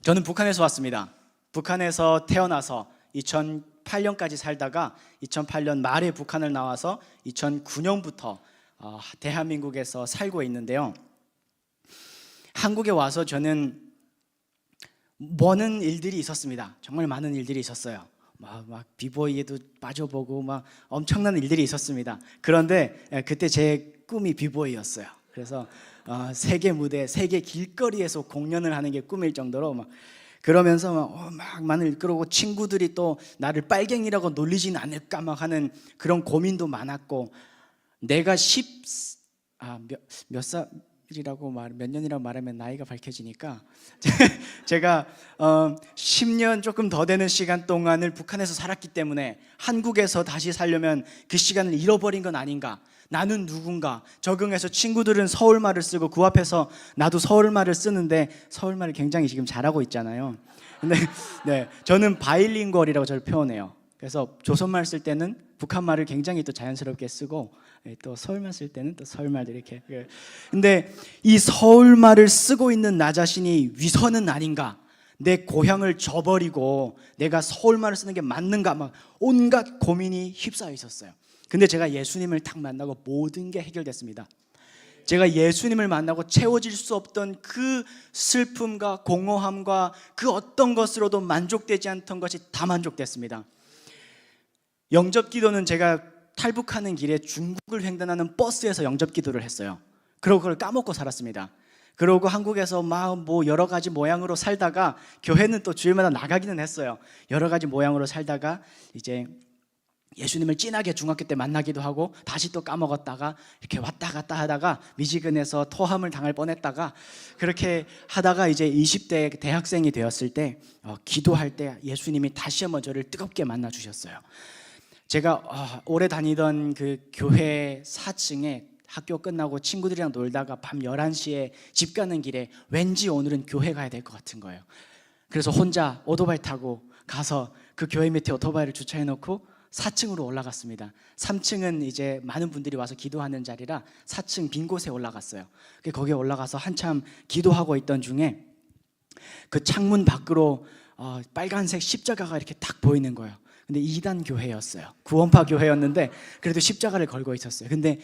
저는 북한에서 왔습니다. 북한에서 태어나서 2008년까지 살다가 2008년 말에 북한을 나와서 2009년부터 대한민국에서 살고 있는데요. 한국에 와서 저는 많은 일들이 있었습니다. 정말 많은 일들이 있었어요. 막 비보이에도 빠져보고 막 엄청난 일들이 있었습니다. 그런데 그때 제 꿈이 비보이였어요. 그래서 세계 무대, 세계 길거리에서 공연을 하는 게 꿈일 정도로 막 그러면서 막 많은, 그러고 친구들이 또 나를 빨갱이라고 놀리진 않을까 막 하는 그런 고민도 많았고, 내가 몇 살이라고 몇 년이라고 말하면 나이가 밝혀지니까 제가 10년 조금 더 되는 시간 동안을 북한에서 살았기 때문에 한국에서 다시 살려면 그 시간을 잃어버린 건 아닌가, 나는 누군가 적응해서, 친구들은 서울말을 쓰고 그 앞에서 나도 서울말을 쓰는데 서울말을 굉장히 지금 잘하고 있잖아요. 근데 네, 저는 바일링구얼이라고 저를 표현해요. 그래서 조선말 쓸 때는 북한말을 굉장히 또 자연스럽게 쓰고, 또 서울말 쓸 때는 또 서울말도 이렇게. 근데 이 서울말을 쓰고 있는 나 자신이 위선은 아닌가, 내 고향을 저버리고 내가 서울말을 쓰는 게 맞는가, 막 온갖 고민이 휩싸여 있었어요. 근데 제가 예수님을 딱 만나고 모든 게 해결됐습니다. 제가 예수님을 만나고 채워질 수 없던 그 슬픔과 공허함과 그 어떤 것으로도 만족되지 않던 것이 다 만족됐습니다. 영접기도는 제가 탈북하는 길에 중국을 횡단하는 버스에서 영접기도를 했어요. 그러고 그걸 까먹고 살았습니다. 그러고 한국에서 막 여러 가지 모양으로 살다가, 교회는 또 주일마다 나가기는 했어요. 여러 가지 모양으로 살다가 이제 예수님을 진하게 중학교 때 만나기도 하고 다시 또 까먹었다가 이렇게 왔다 갔다 하다가 미지근해서 토함을 당할 뻔했다가, 그렇게 하다가 이제 20대 대학생이 되었을 때 기도할 때 예수님이 다시 한번 저를 뜨겁게 만나 주셨어요. 제가 오래 다니던 그 교회 4층에 학교 끝나고 친구들이랑 놀다가 밤 11시에 집 가는 길에 왠지 오늘은 교회 가야 될 것 같은 거예요. 그래서 혼자 오토바이 타고 가서 그 교회 밑에 오토바이를 주차해 놓고 4층으로 올라갔습니다. 3층은 이제 많은 분들이 와서 기도하는 자리라 4층 빈 곳에 올라갔어요. 거기에 올라가서 한참 기도하고 있던 중에 그 창문 밖으로 빨간색 십자가가 이렇게 딱 보이는 거예요. 근데 2단 교회였어요. 구원파 교회였는데 그래도 십자가를 걸고 있었어요. 근데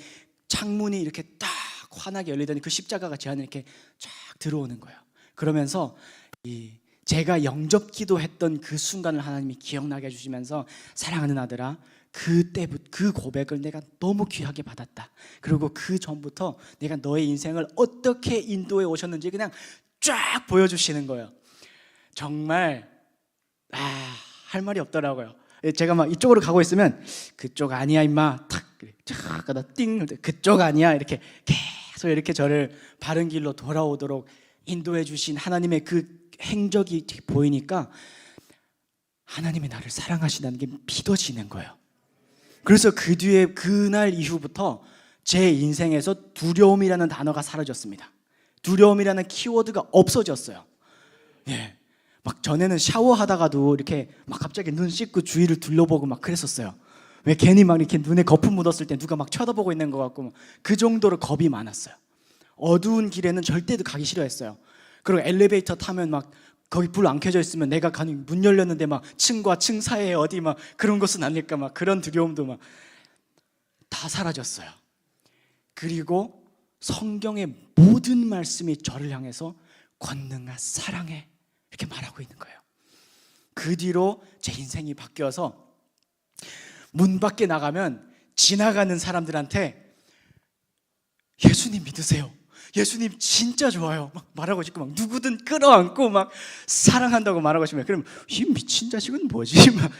창문이 이렇게 딱 환하게 열리더니 그 십자가가 제 안에 이렇게 쫙 들어오는 거예요. 그러면서 제가 영접 기도했던 그 순간을 하나님이 기억나게 해주시면서, 사랑하는 아들아, 그때부터 그 고백을 내가 너무 귀하게 받았다. 그리고 그 전부터 내가 너의 인생을 어떻게 인도해 오셨는지 그냥 쫙 보여주시는 거예요. 정말 할 말이 없더라고요. 제가 막 이쪽으로 가고 있으면 그쪽 아니야 임마, 탁 가다 띵, 그쪽 아니야, 이렇게 계속 이렇게 저를 바른 길로 돌아오도록 인도해 주신 하나님의 그 행적이 보이니까 하나님이 나를 사랑하신다는 게 믿어지는 거예요. 그래서 그 뒤에 그날 이후부터 제 인생에서 두려움이라는 단어가 사라졌습니다. 두려움이라는 키워드가 없어졌어요. 예. 막 전에는 샤워하다가도 이렇게 막 갑자기 눈 씻고 주위를 둘러보고 막 그랬었어요. 왜 괜히 막 이렇게 눈에 거품 묻었을 때 누가 막 쳐다보고 있는 것 같고, 그 정도로 겁이 많았어요. 어두운 길에는 절대도 가기 싫어했어요. 그리고 엘리베이터 타면 막 거기 불 안 켜져 있으면 내가 가는, 문 열렸는데 막 층과 층 사이에 어디 막 그런 것은 아닐까, 막 그런 두려움도 막 다 사라졌어요. 그리고 성경의 모든 말씀이 저를 향해서 권능아 사랑해 이렇게 말하고 있는 거예요. 그 뒤로 제 인생이 바뀌어서 문 밖에 나가면 지나가는 사람들한테 예수님 믿으세요, 예수님 진짜 좋아요 막 말하고 싶고, 막 누구든 끌어안고 막 사랑한다고 말하고 싶어요. 그럼 이 미친 자식은 뭐지? 막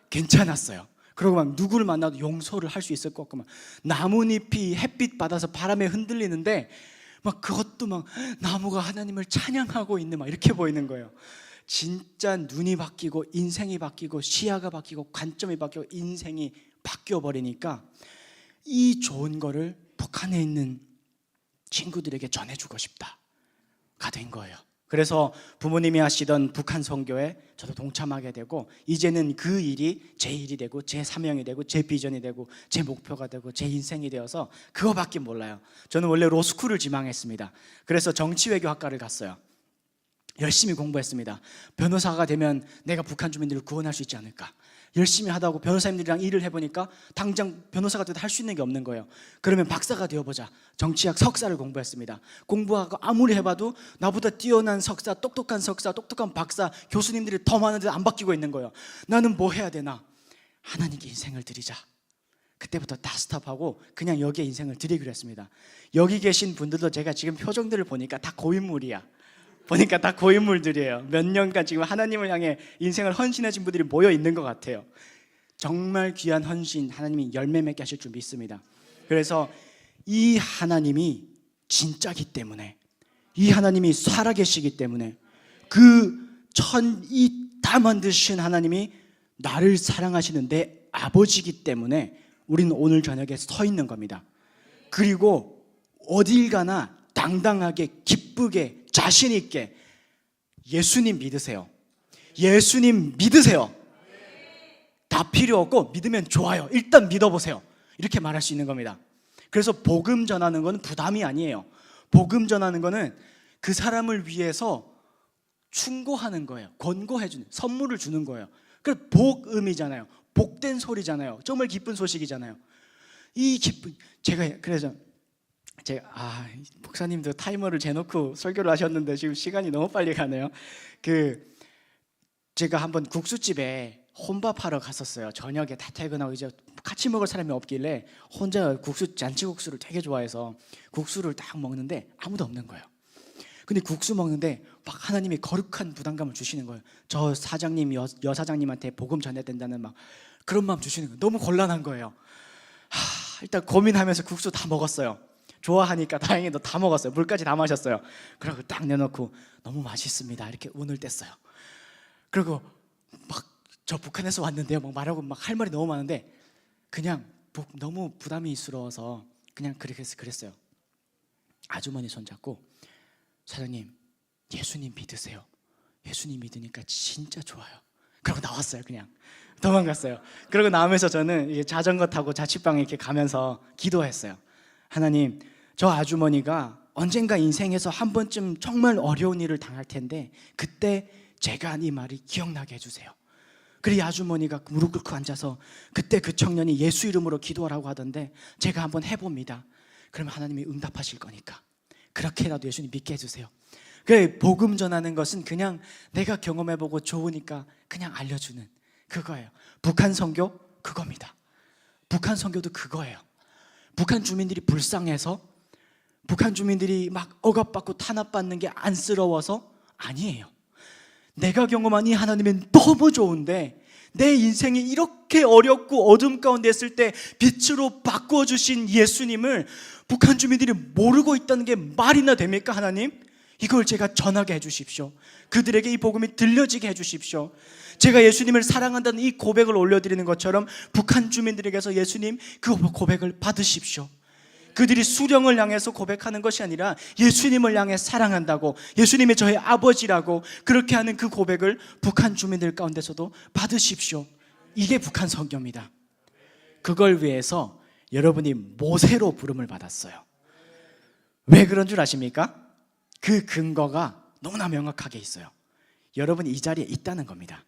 괜찮았어요. 그리고 막 누구를 만나도 용서를 할 수 있을 것 같고, 막 나뭇잎이 햇빛 받아서 바람에 흔들리는데 막 그것도 막 나무가 하나님을 찬양하고 있는, 막 이렇게 보이는 거예요. 진짜 눈이 바뀌고 인생이 바뀌고 시야가 바뀌고 관점이 바뀌고 인생이 바뀌어 버리니까 이 좋은 거를 북한에 있는 친구들에게 전해주고 싶다가 된 거예요. 그래서 부모님이 하시던 북한 선교에 저도 동참하게 되고, 이제는 그 일이 제 일이 되고 제 사명이 되고 제 비전이 되고 제 목표가 되고 제 인생이 되어서 그거밖에 몰라요. 저는 원래 로스쿨을 지망했습니다. 그래서 정치외교학과를 갔어요. 열심히 공부했습니다. 변호사가 되면 내가 북한 주민들을 구원할 수 있지 않을까. 열심히 하다고 변호사님들이랑 일을 해보니까 당장 변호사가 돼도 할 수 있는 게 없는 거예요. 그러면 박사가 되어보자. 정치학 석사를 공부했습니다. 공부하고 아무리 해봐도 나보다 뛰어난 석사, 똑똑한 박사, 교수님들이 더 많은데 안 바뀌고 있는 거예요. 나는 뭐 해야 되나? 하나님께 인생을 드리자. 그때부터 다 스탑하고 그냥 여기에 인생을 드리기로 했습니다. 여기 계신 분들도 제가 지금 표정들을 보니까 다 고인물이야. 보니까 다 고인물들이에요. 몇 년간 지금 하나님을 향해 인생을 헌신하신 분들이 모여 있는 것 같아요. 정말 귀한 헌신 하나님이 열매 맺게 하실 줄 믿습니다. 그래서 이 하나님이 진짜기 때문에, 이 하나님이 살아계시기 때문에, 이 다 만드신 하나님이 나를 사랑하시는 내 아버지이기 때문에 우리는 오늘 저녁에 서 있는 겁니다. 그리고 어딜 가나 당당하게 기쁘게 자신 있게 예수님 믿으세요. 예수님 믿으세요. 다 필요 없고 믿으면 좋아요. 일단 믿어보세요. 이렇게 말할 수 있는 겁니다. 그래서 복음 전하는 건 부담이 아니에요. 복음 전하는 거는 그 사람을 위해서 충고하는 거예요. 권고해 주는, 선물을 주는 거예요. 그 복음이잖아요. 복된 소리잖아요. 정말 기쁜 소식이잖아요. 이 기쁜, 그래서 목사님도 타이머를 재놓고 설교를 하셨는데 지금 시간이 너무 빨리 가네요. 제가 한번 국수집에 혼밥하러 갔었어요. 저녁에 다 퇴근하고 이제 같이 먹을 사람이 없길래 혼자 잔치국수를 되게 좋아해서 국수를 딱 먹는데 아무도 없는 거예요. 근데 국수 먹는데 막 하나님이 거룩한 부담감을 주시는 거예요. 저 사장님, 여사장님한테 복음 전해야 된다는 막 그런 마음 주시는 거예요. 너무 곤란한 거예요. 일단 고민하면서 국수 다 먹었어요. 좋아하니까 다행히도 다 먹었어요. 물까지 다 마셨어요. 그리고 딱 내놓고 너무 맛있습니다 이렇게 운을 뗐어요. 그리고 막 저 북한에서 왔는데요 막 말하고 막 할 말이 너무 많은데 그냥 너무 부담이스러워서 그냥 그랬어요. 아주머니 손잡고 사장님 예수님 믿으세요. 예수님 믿으니까 진짜 좋아요. 그러고 나왔어요. 그냥 도망갔어요. 그러고 나오면서 저는 자전거 타고 자취방에 이렇게 가면서 기도했어요. 하나님, 저 아주머니가 언젠가 인생에서 한 번쯤 정말 어려운 일을 당할 텐데 그때 제가 한 이 말이 기억나게 해주세요. 그리고 이 아주머니가 무릎 꿇고 앉아서 그때 그 청년이 예수 이름으로 기도하라고 하던데 제가 한번 해봅니다. 그러면 하나님이 응답하실 거니까 그렇게라도 예수님 믿게 해주세요. 그래, 복음 전하는 것은 그냥 내가 경험해보고 좋으니까 그냥 알려주는 그거예요. 북한 선교 그겁니다. 북한 선교도 그거예요. 북한 주민들이 불쌍해서, 북한 주민들이 막 억압받고 탄압받는 게 안쓰러워서 아니에요. 내가 경험한 이 하나님은 너무 좋은데 내 인생이 이렇게 어렵고 어둠 가운데 있을 때 빛으로 바꾸어 주신 예수님을 북한 주민들이 모르고 있다는 게 말이나 됩니까? 하나님, 이걸 제가 전하게 해주십시오. 그들에게 이 복음이 들려지게 해주십시오. 제가 예수님을 사랑한다는 이 고백을 올려드리는 것처럼 북한 주민들에게서 예수님 그 고백을 받으십시오. 그들이 수령을 향해서 고백하는 것이 아니라 예수님을 향해 사랑한다고, 예수님이 저의 아버지라고 그렇게 하는 그 고백을 북한 주민들 가운데서도 받으십시오. 이게 북한 선교입니다. 그걸 위해서 여러분이 모세로 부름을 받았어요. 왜 그런 줄 아십니까? 그 근거가 너무나 명확하게 있어요. 여러분이 이 자리에 있다는 겁니다.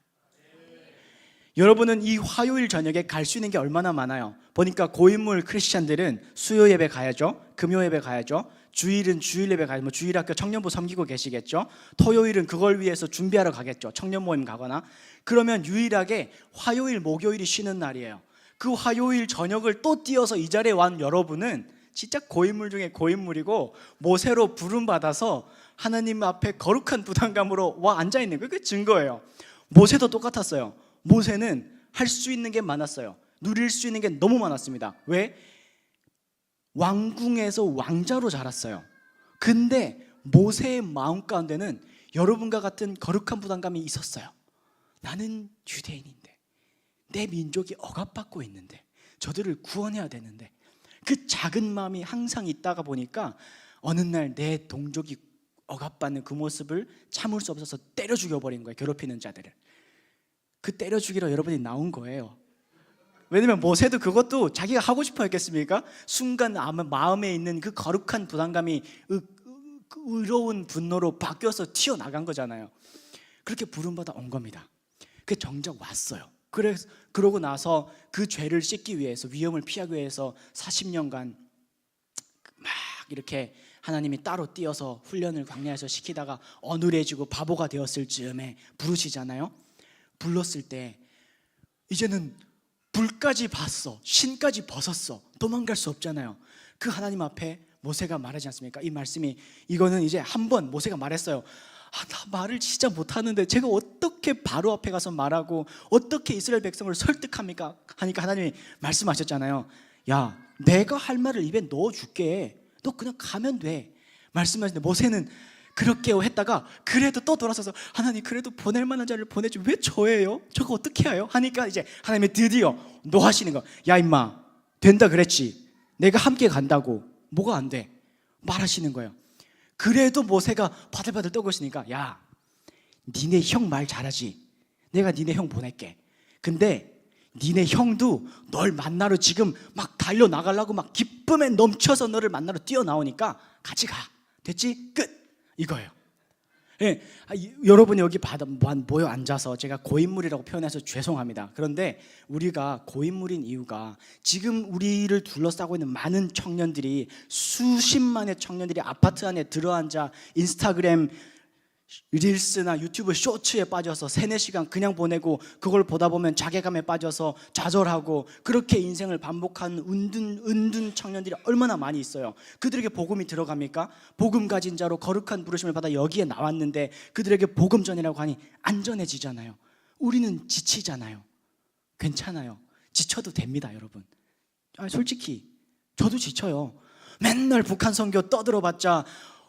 여러분은 이 화요일 저녁에 갈 수 있는 게 얼마나 많아요. 보니까 고인물 크리스찬들은 수요 예배 가야죠. 금요 예배 가야죠. 주일은 주일 예배 가야죠. 주일학교 청년부 섬기고 계시겠죠. 토요일은 그걸 위해서 준비하러 가겠죠. 청년 모임 가거나. 그러면 유일하게 화요일 목요일이 쉬는 날이에요. 그 화요일 저녁을 또 띄어서 이 자리에 온 여러분은 진짜 고인물 중에 고인물이고 모세로 부름받아서 하나님 앞에 거룩한 부담감으로 와 앉아있는 거예요. 그게 증거예요. 모세도 똑같았어요. 모세는 할 수 있는 게 많았어요. 누릴 수 있는 게 너무 많았습니다. 왜? 왕궁에서 왕자로 자랐어요. 근데 모세의 마음 가운데는 여러분과 같은 거룩한 부담감이 있었어요. 나는 유대인인데 내 민족이 억압받고 있는데 저들을 구원해야 되는데, 그 작은 마음이 항상 있다가 보니까 어느 날 내 동족이 억압받는 그 모습을 참을 수 없어서 때려 죽여버린 거예요. 괴롭히는 자들을. 그 때려 죽이러 여러분이 나온 거예요. 왜냐면 모세도 그것도 자기가 하고 싶어 했겠습니까? 순간 마음에 있는 그 거룩한 부담감이 그 의로운 분노로 바뀌어서 튀어나간 거잖아요. 그렇게 부름받아 온 겁니다. 그 정작 왔어요. 그러고 나서 그 죄를 씻기 위해서, 위험을 피하기 위해서 40년간 막 이렇게 하나님이 따로 띄어서 훈련을 광야에서 시키다가 어눌해지고 바보가 되었을 즈음에 부르시잖아요. 불렀을 때 이제는 불까지 봤어, 신까지 벗었어, 도망갈 수 없잖아요. 그 하나님 앞에 모세가 말하지 않습니까? 이 말씀이, 이거는 이제 한번 모세가 말했어요. 나 말을 진짜 못하는데 제가 어떻게 바로 앞에 가서 말하고 어떻게 이스라엘 백성을 설득합니까? 하니까 하나님이 말씀하셨잖아요. 야, 내가 할 말을 입에 넣어줄게, 너 그냥 가면 돼 말씀하시는데, 모세는 그렇게 했다가 그래도 또 돌아서서 하나님, 그래도 보낼 만한 자를 보내지 왜 저예요? 저거 어떻게 해요? 하니까 이제 하나님이 드디어 노하시는 거. 야 임마, 된다 그랬지, 내가 함께 간다고, 뭐가 안 돼? 말하시는 거예요. 그래도 모세가 바들바들 떨고 있으니까, 야, 니네 형 말 잘하지, 내가 니네 형 보낼게. 근데 니네 형도 널 만나러 지금 막 달려나가려고 막 기쁨에 넘쳐서 너를 만나러 뛰어나오니까 같이 가. 됐지? 끝. 이거예요. 예, 여러분이 여기 모여 앉아서 제가 고인물이라고 표현해서 죄송합니다. 그런데 우리가 고인물인 이유가, 지금 우리를 둘러싸고 있는 많은 청년들이, 수십만의 청년들이 아파트 안에 들어앉아 인스타그램 릴스나 유튜브 쇼츠에 빠져서 3-4시간 그냥 보내고, 그걸 보다 보면 자괴감에 빠져서 좌절하고, 그렇게 인생을 반복하는 은둔 청년들이 얼마나 많이 있어요. 그들에게 복음이 들어갑니까? 복음 가진 자로 거룩한 부르심을 받아 여기에 나왔는데 그들에게 복음 전이라고 하니 안전해지잖아요. 우리는 지치잖아요. 괜찮아요. 지쳐도 됩니다, 여러분. 솔직히 저도 지쳐요. 맨날 북한 선교 떠들어봤자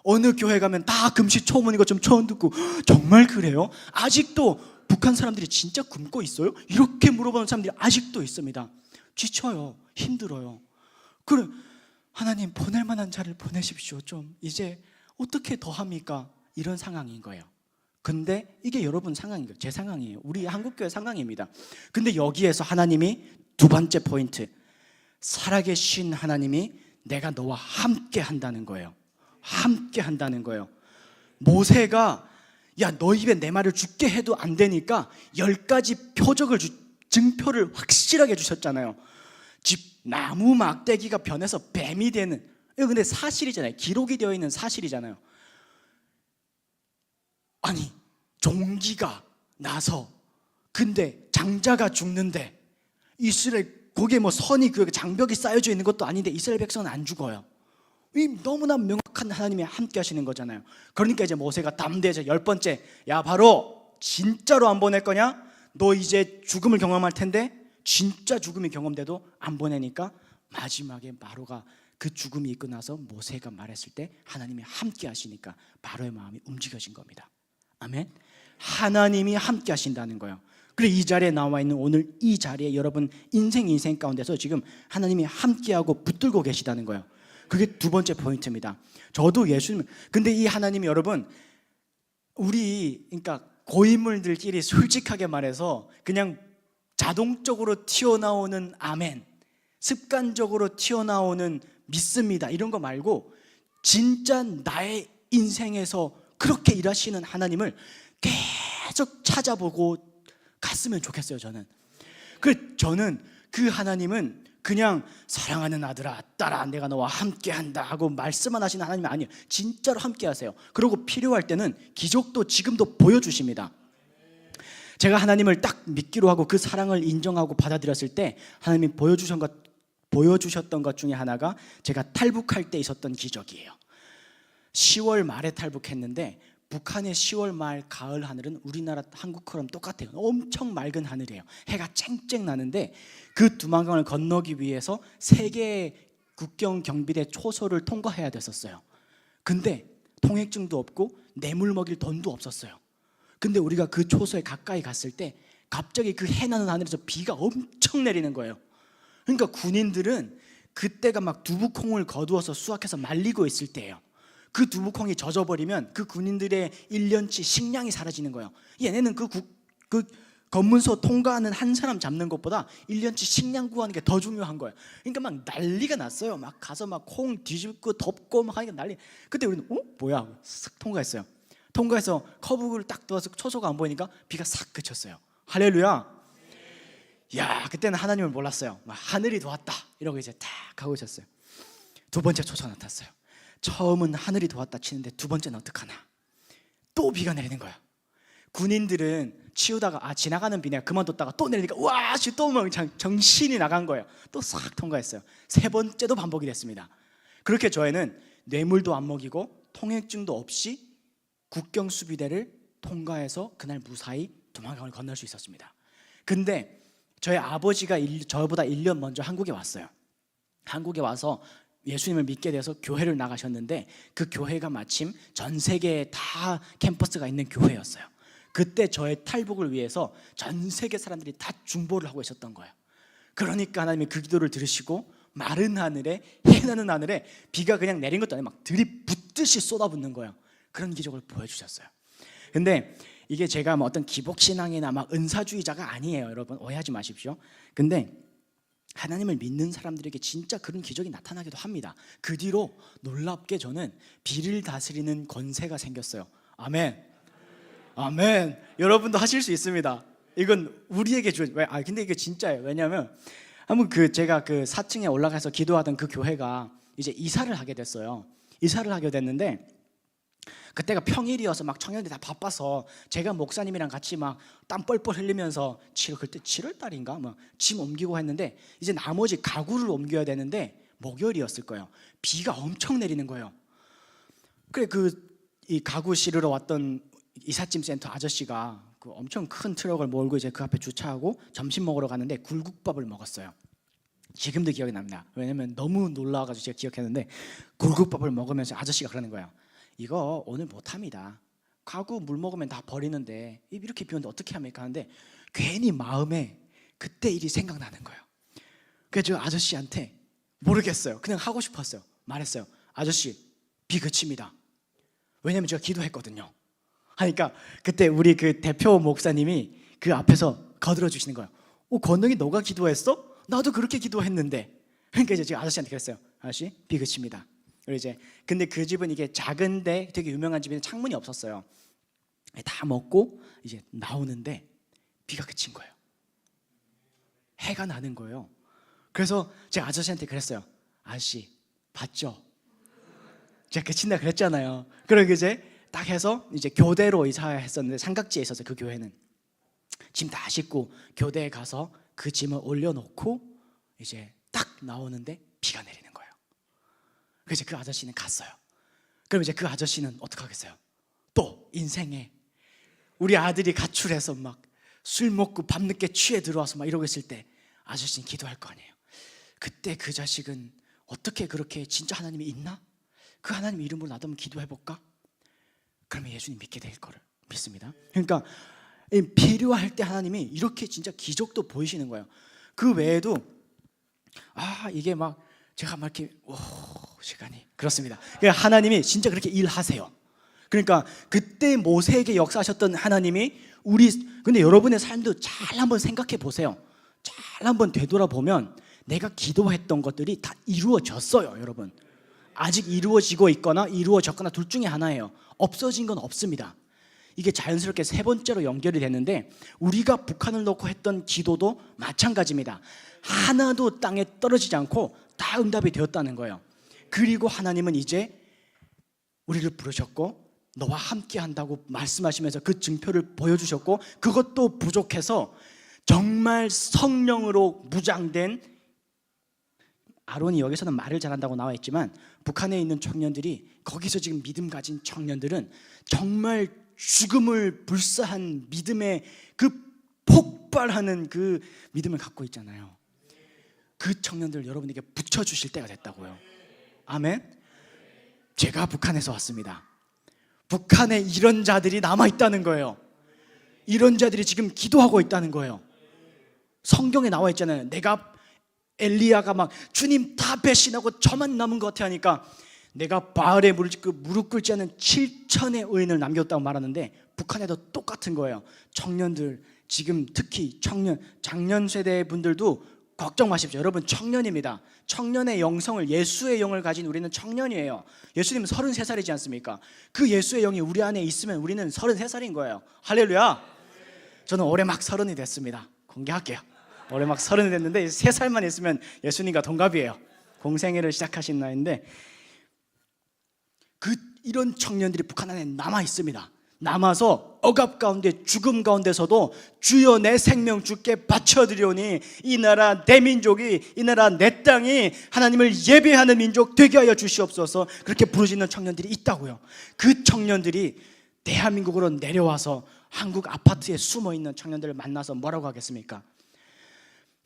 어느 교회 가면 다 금시초문인 것좀 처음 듣고, 정말 그래요? 아직도 북한 사람들이 진짜 굶고 있어요? 이렇게 물어보는 사람들이 아직도 있습니다. 지쳐요. 힘들어요. 그래, 하나님 보낼 만한 자를 보내십시오. 좀 이제 어떻게 더 합니까? 이런 상황인 거예요. 근데 이게 여러분 상황인 거예요. 제 상황이에요. 우리 한국교회 상황입니다. 근데 여기에서 하나님이 두 번째 포인트, 살아계신 하나님이 내가 너와 함께 한다는 거예요. 함께 한다는 거예요. 모세가 야, 너 입에 내 말을 죽게 해도 안 되니까 10가지 증표를 확실하게 주셨잖아요. 나무 막대기가 변해서 뱀이 되는, 이거 근데 사실이잖아요. 기록이 되어 있는 사실이잖아요. 아니, 종기가 나서 근데 장자가 죽는데, 이스라엘 거기에 뭐 선이, 그 장벽이 쌓여져 있는 것도 아닌데 이스라엘 백성은 안 죽어요. 너무나 명확한 하나님이 함께 하시는 거잖아요. 그러니까 이제 모세가 담대해져 10번째, 야, 바로 진짜로 안 보낼 거냐? 너 이제 죽음을 경험할 텐데, 진짜 죽음이 경험돼도 안 보내니까 마지막에 바로가 그 죽음이 있고 나서 모세가 말했을 때 하나님이 함께 하시니까 바로의 마음이 움직여진 겁니다. 아멘. 하나님이 함께 하신다는 거예요. 그래, 이 자리에 나와 있는 오늘 이 자리에 여러분 인생 가운데서 지금 하나님이 함께하고 붙들고 계시다는 거예요. 그게 두 번째 포인트입니다. 저도 예수님, 근데 이 하나님이 여러분, 그러니까 고인물들끼리 솔직하게 말해서 그냥 자동적으로 튀어나오는 아멘, 습관적으로 튀어나오는 믿습니다, 이런 거 말고 진짜 나의 인생에서 그렇게 일하시는 하나님을 계속 찾아보고 갔으면 좋겠어요. 저는 그 하나님은 그냥 사랑하는 아들아, 딸아, 내가 너와 함께한다 하고 말씀만 하시는 하나님이 아니에요. 진짜로 함께 하세요. 그리고 필요할 때는 기적도 지금도 보여주십니다. 제가 하나님을 딱 믿기로 하고 그 사랑을 인정하고 받아들였을 때 하나님이 보여주셨던 것 중에 하나가 제가 탈북할 때 있었던 기적이에요. 10월 말에 탈북했는데 북한의 10월 말 가을 하늘은 우리나라 한국처럼 똑같아요. 엄청 맑은 하늘이에요. 해가 쨍쨍 나는데 그 두만강을 건너기 위해서 세계 국경 경비대 초소를 통과해야 됐었어요. 근데 통행증도 없고 뇌물 먹일 돈도 없었어요. 근데 우리가 그 초소에 가까이 갔을 때 갑자기 그 해나는 하늘에서 비가 엄청 내리는 거예요. 그러니까 군인들은 그때가 막 두부콩을 거두어서 수확해서 말리고 있을 때예요. 그 두부콩이 젖어버리면 그 군인들의 1년치 식량이 사라지는 거예요. 얘네는 그 검문소 통과하는 한 사람 잡는 것보다 1년치 식량 구하는 게 더 중요한 거예요. 그러니까 막 난리가 났어요. 막 가서 막 콩 뒤집고 덮고 막 하니까 난리. 그때 우리는 뭐야? 싹 통과했어요. 통과해서 커브를 딱 넣어서 초소가 안 보이니까 비가 싹 그쳤어요. 할렐루야. 야, 그때는 하나님을 몰랐어요. 막 하늘이 도왔다 이러고 이제 딱 가고 있었어요. 두 번째 초소가 나타났어요. 처음은 하늘이 도왔다 치는데 두 번째는 어떡하나? 또 비가 내리는 거야. 군인들은 치우다가 지나가는 비 내가 그만뒀다가 또 내리니까 와, 또 막 정신이 나간 거예요. 또 싹 통과했어요. 세 번째도 반복이 됐습니다. 그렇게 저희는 뇌물도 안 먹이고 통행증도 없이 국경 수비대를 통과해서 그날 무사히 도망강을 건널 수 있었습니다. 근데 저희 아버지가 저보다 1년 먼저 한국에 왔어요. 한국에 와서 예수님을 믿게 돼서 교회를 나가셨는데 그 교회가 마침 전 세계에 다 캠퍼스가 있는 교회였어요. 그때 저의 탈북을 위해서 전 세계 사람들이 다 중보를 하고 있었던 거예요. 그러니까 하나님이 그 기도를 들으시고 마른 하늘에, 해나는 하늘에 비가 그냥 내린 것도 아니고 막 들이붓듯이 쏟아붓는 거예요. 그런 기적을 보여주셨어요. 근데 이게 제가 뭐 어떤 기복신앙이나 막 은사주의자가 아니에요. 여러분 오해하지 마십시오. 근데 하나님을 믿는 사람들에게 진짜 그런 기적이 나타나기도 합니다. 그 뒤로 놀랍게 저는 비를 다스리는 권세가 생겼어요. 아멘. 아멘. 여러분도 하실 수 있습니다. 이건 우리에게 근데 이게 진짜예요. 왜냐하면 한번 제가 4층에 올라가서 기도하던 그 교회가 이제 이사를 하게 됐어요. 이사를 하게 됐는데 그때가 평일이어서 막 청년들이 다 바빠서 제가 목사님이랑 같이 막 땀 뻘뻘 흘리면서 그때 7월 달인가 막 짐 옮기고 했는데 이제 나머지 가구를 옮겨야 되는데 목요일이었을 거예요. 비가 엄청 내리는 거예요. 그래 이 가구 실으러 왔던 이삿짐 센터 아저씨가 그 엄청 큰 트럭을 몰고 이제 그 앞에 주차하고 점심 먹으러 가는데 굴국밥을 먹었어요. 지금도 기억이 납니다. 왜냐면 너무 놀라워가지고 제가 기억했는데 굴국밥을 먹으면서 아저씨가 그러는 거예요. 이거 오늘 못합니다. 가구 물 먹으면 다 버리는데 이렇게 비 오는데 어떻게 합니까? 하는데 괜히 마음에 그때 일이 생각나는 거예요. 그래서 저 아저씨한테 모르겠어요. 그냥 하고 싶었어요. 말했어요. 아저씨 비 그칩니다. 왜냐면 제가 기도했거든요. 하니까 그때 우리 그 대표 목사님이 그 앞에서 거들어 주시는 거예요. 건능이 너가 기도했어? 나도 그렇게 기도했는데. 그러니까 이제 제가 아저씨한테 그랬어요. 아저씨 비 그칩니다. 근데 그 집은 이게 작은데 되게 유명한 집인데 창문이 없었어요. 다 먹고 이제 나오는데 비가 그친 거예요. 해가 나는 거예요. 그래서 제가 아저씨한테 그랬어요. 아저씨 봤죠? 제가 그친다 그랬잖아요. 그러고 이제 딱 해서 이제 교대로 이사했었는데 삼각지에 있었어요. 그 교회는 짐 다 싣고 교대에 가서 그 짐을 올려놓고 이제 딱 나오는데 비가 내리는 거예요. 그래서 그 아저씨는 갔어요. 그럼 이제 그 아저씨는 어떻게 하겠어요? 또 인생에 우리 아들이 가출해서 막 술 먹고 밤늦게 취해 들어와서 막 이러고 있을 때 아저씨는 기도할 거 아니에요. 그때 그 자식은 어떻게 그렇게 진짜 하나님이 있나? 그 하나님 이름으로 나도 한번 기도해볼까? 그러면 예수님 믿게 될 거를 믿습니다. 그러니까 필요할 때 하나님이 이렇게 진짜 기적도 보이시는 거예요. 그 외에도 이게 막 제가 막 이렇게 시간이 그렇습니다. 그러니까 하나님이 진짜 그렇게 일하세요. 그러니까 그때 모세에게 역사하셨던 하나님이 근데 여러분의 삶도 잘 한번 생각해 보세요. 잘 한번 되돌아보면 내가 기도했던 것들이 다 이루어졌어요. 여러분 아직 이루어지고 있거나 이루어졌거나 둘 중에 하나예요. 없어진 건 없습니다. 이게 자연스럽게 세 번째로 연결이 됐는데 우리가 북한을 놓고 했던 기도도 마찬가지입니다. 하나도 땅에 떨어지지 않고 다 응답이 되었다는 거예요. 그리고 하나님은 이제 우리를 부르셨고 너와 함께 한다고 말씀하시면서 그 증표를 보여주셨고 그것도 부족해서 정말 성령으로 무장된 아론이 여기서는 말을 잘한다고 나와 있지만 북한에 있는 청년들이 거기서 지금 믿음 가진 청년들은 정말 죽음을 불사한 믿음의 그 폭발하는 그 믿음을 갖고 있잖아요. 그 청년들 여러분에게 붙여주실 때가 됐다고요. 아멘. 제가 북한에서 왔습니다. 북한에 이런 자들이 남아있다는 거예요. 이런 자들이 지금 기도하고 있다는 거예요. 성경에 나와 있잖아요. 엘리야가 막 주님 다 배신하고 저만 남은 것 같아 하니까 내가 바알에 무릎 꿇지 않은 7천의 의인을 남겼다고 말하는데 북한에도 똑같은 거예요. 청년들, 지금 특히 장년 세대 분들도 걱정 마십시오. 여러분 청년입니다. 청년의 영성을, 예수의 영을 가진 우리는 청년이에요. 예수님은 33살이지 않습니까? 그 예수의 영이 우리 안에 있으면 우리는 33살인 거예요. 할렐루야. 저는 올해 막 30이 됐습니다. 공개할게요. 올해 막 30이 됐는데 3살만 있으면 예수님과 동갑이에요. 공생애를 시작하신 나이인데, 이런 청년들이 북한 안에 남아 있습니다. 남아서 억압 가운데, 죽음 가운데서도 주여 내 생명 주께 바쳐드리오니 이 나라 내 민족이, 이 나라 내 땅이 하나님을 예배하는 민족 되게 하여 주시옵소서, 그렇게 부르짖는 청년들이 있다고요. 그 청년들이 대한민국으로 내려와서 한국 아파트에 숨어있는 청년들을 만나서 뭐라고 하겠습니까?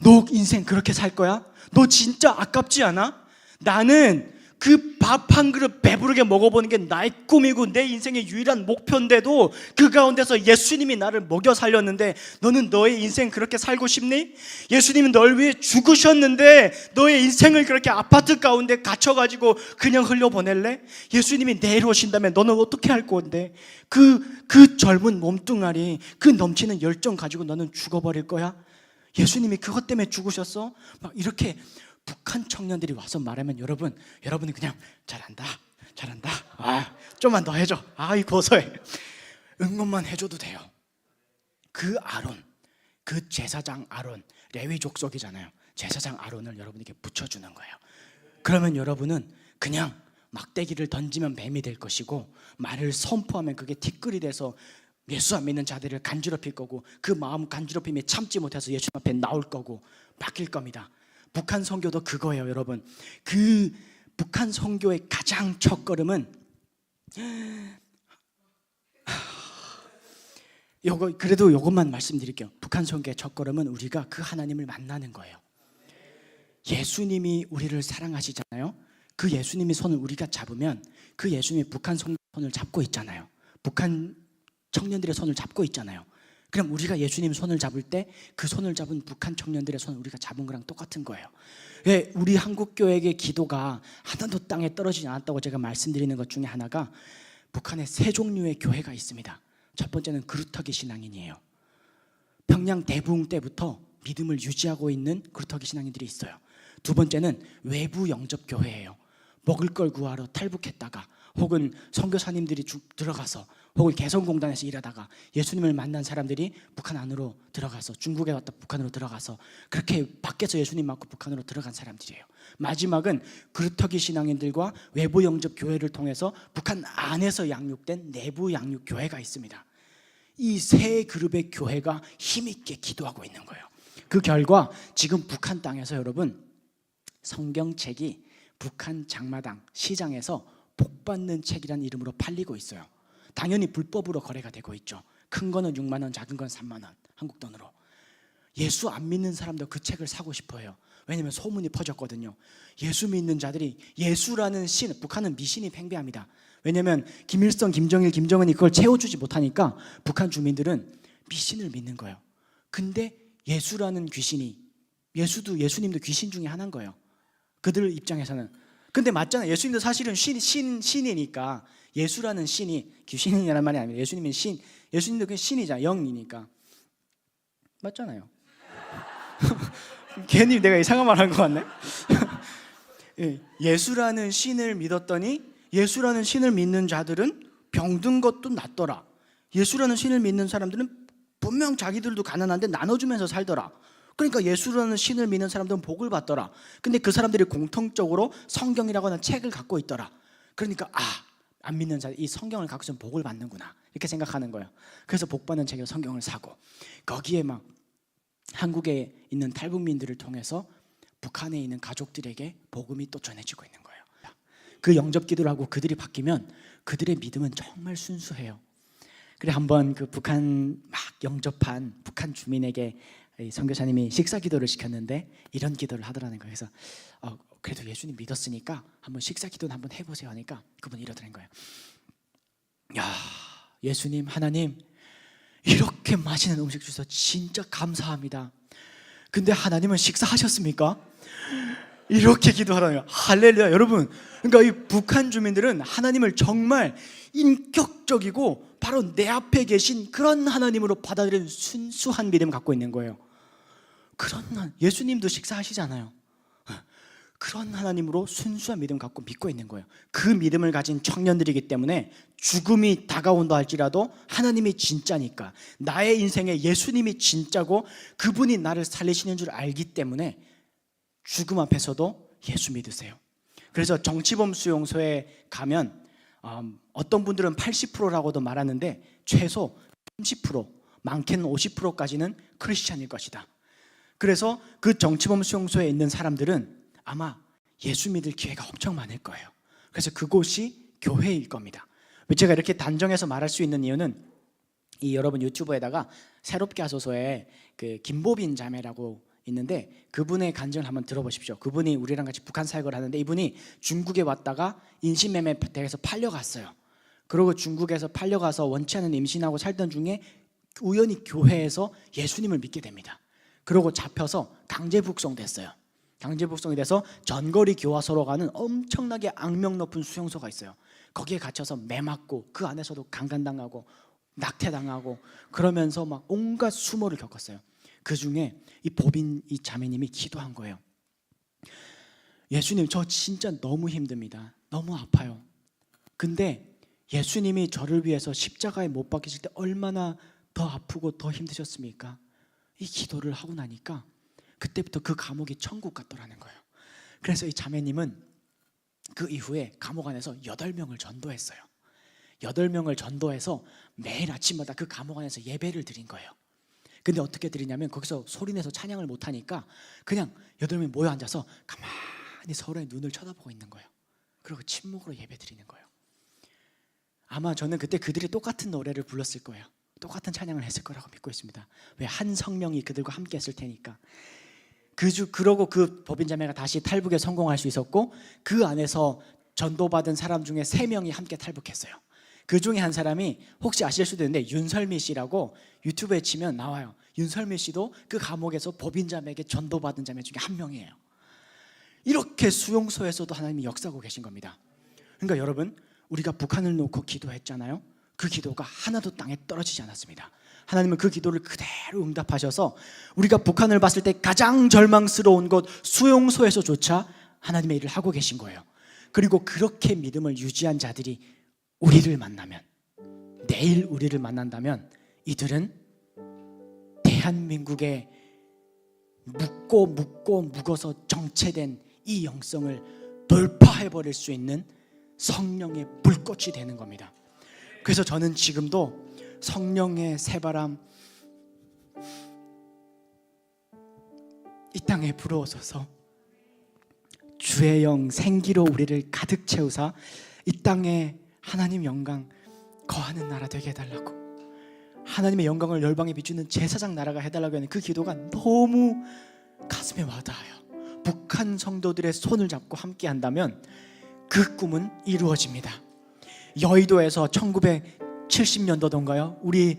너 인생 그렇게 살 거야? 너 진짜 아깝지 않아? 나는 그 밥 한 그릇 배부르게 먹어보는 게 나의 꿈이고 내 인생의 유일한 목표인데도 그 가운데서 예수님이 나를 먹여 살렸는데 너는 너의 인생 그렇게 살고 싶니? 예수님은 널 위해 죽으셨는데 너의 인생을 그렇게 아파트 가운데 갇혀가지고 그냥 흘려보낼래? 예수님이 내일 오신다면 너는 어떻게 할 건데? 그 젊은 몸뚱아리, 그 넘치는 열정 가지고 너는 죽어버릴 거야? 예수님이 그것 때문에 죽으셨어? 막 이렇게 북한 청년들이 와서 말하면 여러분은 그냥 잘한다. 좀만 더 해줘. 이 고소해. 응원만 해줘도 돼요. 그 아론, 그 제사장 아론, 레위 족속이잖아요. 제사장 아론을 여러분에게 붙여주는 거예요. 그러면 여러분은 그냥 막대기를 던지면 뱀이 될 것이고, 말을 선포하면 그게 티끌이 돼서 예수 안 믿는 자들을 간지럽힐 거고, 그 마음 간지럽힘에 참지 못해서 예수 앞에 나올 거고 바뀔 겁니다. 북한 선교도 그거예요, 여러분. 그 북한 선교의 가장 첫걸음은 그래도 이것만 말씀드릴게요. 북한 선교의 첫걸음은 우리가 그 하나님을 만나는 거예요. 예수님이 우리를 사랑하시잖아요. 그 예수님의 손을 우리가 잡으면 그 예수님이 북한 선교 손을 잡고 있잖아요. 북한 청년들의 손을 잡고 있잖아요. 그럼 우리가 예수님 손을 잡을 때 그 손을 잡은 북한 청년들의 손을 우리가 잡은 거랑 똑같은 거예요. 왜 우리 한국교회의 기도가 하나도 땅에 떨어지지 않았다고 제가 말씀드리는 것 중에 하나가, 북한에 세 종류의 교회가 있습니다. 첫 번째는 그루터기 신앙인이에요. 평양 대부흥 때부터 믿음을 유지하고 있는 그루터기 신앙인들이 있어요. 두 번째는 외부 영접 교회예요. 먹을 걸 구하러 탈북했다가, 혹은 선교사님들이 들어가서, 혹은 개성공단에서 일하다가 예수님을 만난 사람들이 북한 안으로 들어가서, 중국에 왔다 북한으로 들어가서, 그렇게 밖에서 예수님 맞고 북한으로 들어간 사람들이에요. 마지막은 그루터기 신앙인들과 외부 영접 교회를 통해서 북한 안에서 양육된 내부 양육 교회가 있습니다. 이 세 그룹의 교회가 힘있게 기도하고 있는 거예요. 그 결과 지금 북한 땅에서 여러분, 성경책이 북한 장마당 시장에서 복받는 책이라는 이름으로 팔리고 있어요. 당연히 불법으로 거래가 되고 있죠. 큰 거는 6만 원, 작은 건 3만 원, 한국 돈으로. 예수 안 믿는 사람도 그 책을 사고 싶어요. 왜냐하면 소문이 퍼졌거든요. 예수 믿는 자들이 예수라는 신, 북한은 미신이 팽배합니다. 왜냐하면 김일성, 김정일, 김정은이 그걸 채워주지 못하니까 북한 주민들은 미신을 믿는 거예요. 근데 예수라는 귀신이, 예수님도 귀신 중에 하나인 거예요. 그들 입장에서는. 근데 맞잖아요. 예수님도 사실은 신이니까, 예수라는 신이, 귀신이라는 말이 아닙니다. 예수님은 신, 예수님도 그냥 신이잖아요. 영이니까. 맞잖아요. 괜히 내가 이상한 말 한 것 같네. 예수라는 신을 믿었더니, 예수라는 신을 믿는 자들은 병든 것도 낫더라. 예수라는 신을 믿는 사람들은 분명 자기들도 가난한데 나눠주면서 살더라. 그러니까 예수라는 신을 믿는 사람들은 복을 받더라. 근데 그 사람들이 공통적으로 성경이라고 하는 책을 갖고 있더라. 그러니까 안 믿는 자, 이 성경을 갖고 있으면 복을 받는구나, 이렇게 생각하는 거예요. 그래서 복 받는 책으로 성경을 사고, 거기에 막 한국에 있는 탈북민들을 통해서 북한에 있는 가족들에게 복음이 또 전해지고 있는 거예요. 그 영접 기도를 하고 그들이 바뀌면 그들의 믿음은 정말 순수해요. 그래, 한번 그 북한 막 영접한 북한 주민에게 선교사님이 식사 기도를 시켰는데 이런 기도를 하더라는 거예요. 그래서 그래도 예수님 믿었으니까 한번 식사 기도는 한번 해보세요 하니까 그분이 이러더라는 거예요. 야, 예수님, 하나님, 이렇게 맛있는 음식 주셔서 진짜 감사합니다. 근데 하나님은 식사하셨습니까? 이렇게 기도하라요. 할렐루야. 여러분, 그러니까 이 북한 주민들은 하나님을 정말 인격적이고 바로 내 앞에 계신 그런 하나님으로 받아들이는 순수한 믿음 갖고 있는 거예요. 그런 예수님도 식사하시잖아요. 그런 하나님으로 순수한 믿음 갖고 믿고 있는 거예요. 그 믿음을 가진 청년들이기 때문에 죽음이 다가온다 할지라도 하나님이 진짜니까, 나의 인생에 예수님이 진짜고 그분이 나를 살리시는 줄 알기 때문에 죽음 앞에서도 예수 믿으세요. 그래서 정치범 수용소에 가면 어떤 분들은 80%라고도 말하는데 최소 30%, 많게는 50%까지는 크리스찬일 것이다. 그래서 그 정치범 수용소에 있는 사람들은 아마 예수 믿을 기회가 엄청 많을 거예요. 그래서 그곳이 교회일 겁니다. 제가 이렇게 단정해서 말할 수 있는 이유는 이 여러분 유튜브에다가 새롭게 하소서에 그 김보빈 자매라고 있는데 그분의 간증을 한번 들어보십시오. 그분이 우리랑 같이 북한 사역을 하는데 이분이 중국에 왔다가 인신매매 대해서 팔려갔어요. 그리고 중국에서 팔려가서 원치 않은 임신하고 살던 중에 우연히 교회에서 예수님을 믿게 됩니다. 그리고 잡혀서 강제 북송됐어요. 강제 북송이 돼서 전거리 교화소로 가는 엄청나게 악명 높은 수용소가 있어요. 거기에 갇혀서 매 맞고 그 안에서도 강간당하고 낙태당하고 그러면서 막 온갖 수모를 겪었어요. 그 중에 이 보빈 이 자매님이 기도한 거예요. 예수님, 저 진짜 너무 힘듭니다. 너무 아파요. 근데 예수님이 저를 위해서 십자가에 못 박히실 때 얼마나 더 아프고 더 힘드셨습니까? 이 기도를 하고 나니까 그때부터 그 감옥이 천국 같더라는 거예요. 그래서 이 자매님은 그 이후에 감옥 안에서 8명을 전도했어요. 8명을 전도해서 매일 아침마다 그 감옥 안에서 예배를 드린 거예요. 근데 어떻게 드리냐면 거기서 소리내서 찬양을 못하니까 그냥 8명이 모여 앉아서 가만히 서로의 눈을 쳐다보고 있는 거예요. 그리고 침묵으로 예배 드리는 거예요. 아마 저는 그때 그들이 똑같은 노래를 불렀을 거예요. 똑같은 찬양을 했을 거라고 믿고 있습니다. 왜? 한 성령이 그들과 함께 했을 테니까. 그러고 그 법인 자매가 다시 탈북에 성공할 수 있었고 그 안에서 전도받은 사람 중에 3명이 함께 탈북했어요. 그 중에 한 사람이 혹시 아실 수도 있는데 윤설미 씨라고 유튜브에 치면 나와요. 윤설미 씨도 그 감옥에서 법인 자매에게 전도받은 자매 중에 한 명이에요. 이렇게 수용소에서도 하나님이 역사하고 계신 겁니다. 그러니까 여러분, 우리가 북한을 놓고 기도했잖아요. 그 기도가 하나도 땅에 떨어지지 않았습니다. 하나님은 그 기도를 그대로 응답하셔서 우리가 북한을 봤을 때 가장 절망스러운 곳 수용소에서조차 하나님의 일을 하고 계신 거예요. 그리고 그렇게 믿음을 유지한 자들이 우리를 만나면, 내일 우리를 만난다면 이들은 대한민국에 묵어서 정체된 이 영성을 돌파해버릴 수 있는 성령의 불꽃이 되는 겁니다. 그래서 저는 지금도 성령의 새바람 이 땅에 불어오소서 주의 영 생기로 우리를 가득 채우사 이 땅에 하나님 영광 거하는 나라 되게 해달라고, 하나님의 영광을 열방에 비추는 제사장 나라가 해달라고 하는 그 기도가 너무 가슴에 와닿아요. 북한 성도들의 손을 잡고 함께 한다면 그 꿈은 이루어집니다. 여의도에서 1970년도던가요? 우리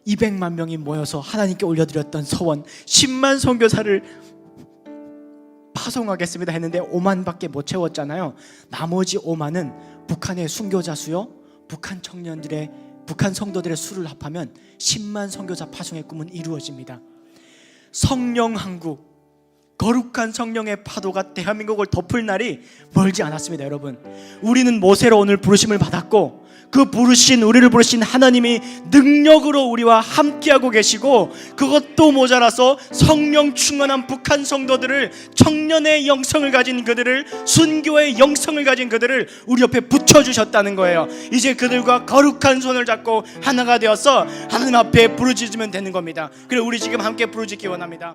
200만 명이 모여서 하나님께 올려드렸던 서원 10만 선교사를 파송하겠습니다 했는데 5만밖에 못 채웠잖아요. 나머지 5만은 북한의 순교자 수요, 북한 청년들의, 북한 성도들의 수를 합하면 10만 선교사 파송의 꿈은 이루어집니다. 성령 한국, 거룩한 성령의 파도가 대한민국을 덮을 날이 멀지 않았습니다. 여러분, 우리는 모세로 오늘 부르심을 받았고 그 우리를 부르신 하나님이 능력으로 우리와 함께하고 계시고 그것도 모자라서 성령 충만한 북한 성도들을, 청년의 영성을 가진 그들을, 순교의 영성을 가진 그들을 우리 옆에 붙여주셨다는 거예요. 이제 그들과 거룩한 손을 잡고 하나가 되어서 하나님 앞에 부르짖으면 되는 겁니다. 그래서 우리 지금 함께 부르짖기 원합니다.